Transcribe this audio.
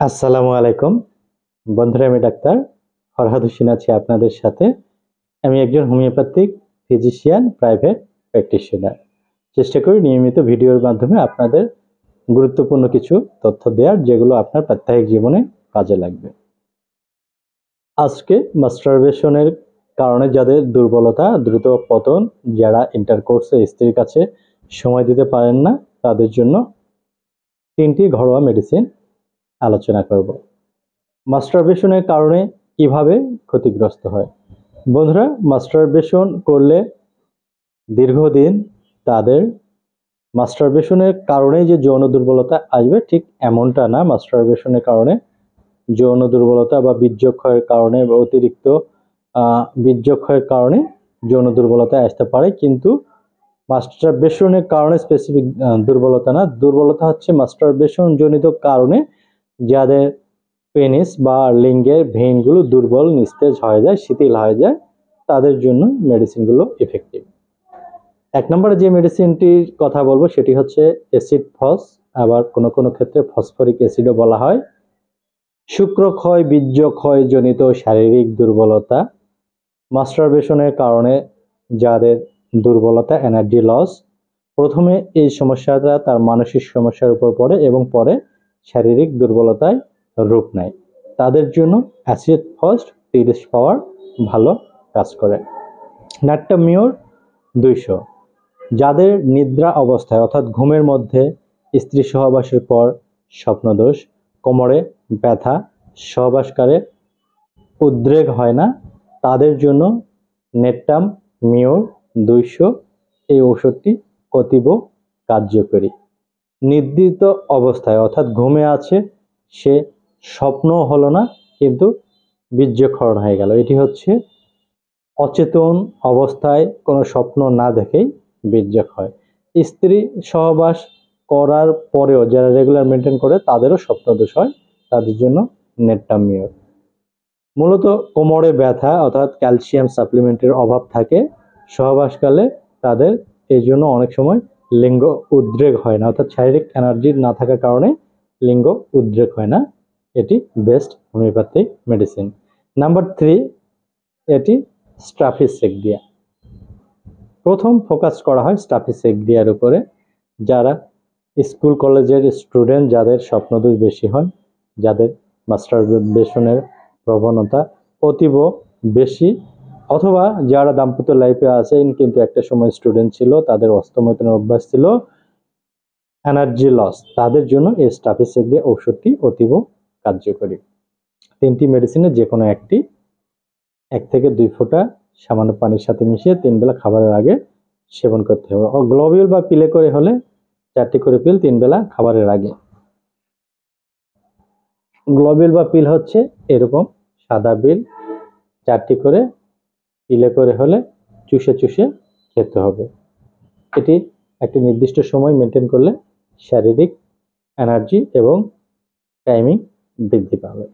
আসসালামু আলাইকুম বন্ধুরা, আমি ডাক্তার ফরহাদ হোসেন আছি আপনাদের সাথে। আমি একজন হোমিওপ্যাথিক ফিজিশিয়ান, প্রাইভেট প্র্যাকটিশনার। চেষ্টা করি নিয়মিত ভিডিওর মাধ্যমে আপনাদের গুরুত্বপূর্ণ কিছু তথ্য দেওয়ার, যেগুলো আপনার প্রাত্যহিক জীবনে কাজে লাগবে। আজকে মাস্টারবেশনের কারণে যাদের দুর্বলতা, দ্রুত পতন, যারা ইন্টারকোর্সে স্ত্রীর কাছে সময় দিতে পারেন না, তাদের জন্য 3টি ঘরোয়া মেডিসিন আলোচনা করব। মাস্টারবেশনের কারণে কিভাবে ক্ষতিগ্রস্ত হয়। বন্ধুরা, মাস্টারবেশন করলে দীর্ঘদিন তাদের মাস্টারবেশনের কারণে যে যৌন দুর্বলতা আসবে ঠিক এমনটা না। মাস্টারবেশনের কারণে যৌন দুর্বলতা বা বীর্যক্ষয়ের কারণে বা অতিরিক্ত বীর্যক্ষয়ের কারণে যৌন দুর্বলতা আসতে পারে, কিন্তু মাস্টারবেশনের কারণে স্পেসিফিক দুর্বলতা না। দুর্বলতা হচ্ছে মাস্টারবেশন জনিত কারণে যাদের পেনিস বা লিঙ্গের ভেইনগুলো দুর্বল, নিস্তেজ হয়ে যায়, শিথিল হয়ে যায়, তাদের জন্য মেডিসিনগুলো এফেক্টিভ। 1 নম্বরে যে মেডিসিনটির কথা বলবো সেটি হচ্ছে অ্যাসিড ফস, আবার কোনো কোনো ক্ষেত্রে ফসফরিক অ্যাসিডও বলা হয়। শুক্রক্ষয়, বীর্যক্ষয় জনিত শারীরিক দুর্বলতা, মাস্টারবেশনের কারণে যাদের দুর্বলতা, এনার্জি লস, প্রথমে এই সমস্যাটা তার মানসিক সমস্যার উপর পড়ে এবং পরে শারীরিক দুর্বলতায় রূপ নেয়, তাদের জন্য অ্যাসিড ফার্স্ট 30 পাওয়ার ভালো কাজ করে। ন্যাট্টামিওর 200, যাদের নিদ্রা অবস্থায় অর্থাৎ ঘুমের মধ্যে স্ত্রী সহবাসের পর স্বপ্নদোষ, কোমরে ব্যথা, সহবাসকালে উদ্রেক হয় না, তাদের জন্য নেট্টামিওর 200 এই ওষুধটি অতীব কার্যকরী। নিদ্রিত অবস্থায় অর্থাৎ ঘুমে আছে, সে স্বপ্ন হলো না কিন্তু বীর্যক্ষরণ হয়ে গেল, এটি হচ্ছে অচেতন অবস্থায় কোনো স্বপ্ন না দেখেই বীর্যক্ষয়। স্ত্রী সহবাস করার পরেও যারা রেগুলার মেনটেন করে তাদেরও স্বপ্নদোষ হয়, তাদের জন্য নেট্টামিওর। মূলত কোমরে ব্যথা অর্থাৎ ক্যালসিয়াম সাপ্লিমেন্টের অভাব থাকে সহবাসকালে, তাদের এই জন্য অনেক সময় লিঙ্গ উদ্রেক হয় না, অর্থাৎ শারীরিক এনার্জি না থাকার কারণে লিঙ্গ উদ্রেক হয় না। এটি বেস্ট হোমিওপ্যাথিক মেডিসিন। নাম্বার 3, এটি স্ট্রাফিসেকডিয়া। প্রথম ফোকাস করা হয় স্ট্রাফিসেকডিয়ার উপরে। যারা স্কুল কলেজের স্টুডেন্ট, যাদের স্বপ্নদোষ বেশি হয়, যাদের মাস্টারবেশনের প্রবণতা অতীব বেশি, অথবা যারা দাম্পত্য লাইফে আছেন কিন্তু একটা সময় স্টুডেন্ট ছিল, তাদের অস্তমৈথুনের অভ্যাস ছিল, এনার্জি লস, তাদের জন্য এই স্ট্রাফিসেকডিয়া ঔষধটি অতীব কার্যকরী। 3টি মেডিসিনের যে কোনো একটি 1 থেকে 2 ফোঁটা সামান্য পানির সাথে মিশিয়ে 3 বেলা খাবারের আগে সেবন করতে হবে। গ্লোবিউল বা পিলে করে হলে 4টি করে পিল 3 বেলা খাবারের আগে। গ্লোবিউল বা পিল হচ্ছে এরকম সাদা পিল, 4টি করে, পিলে করে হলে চুষে চুষে খেতে হবে। এটি একটি নির্দিষ্ট সময় মেনটেন করলে শারীরিক এনার্জি এবং টাইমিং বৃদ্ধি পাবে।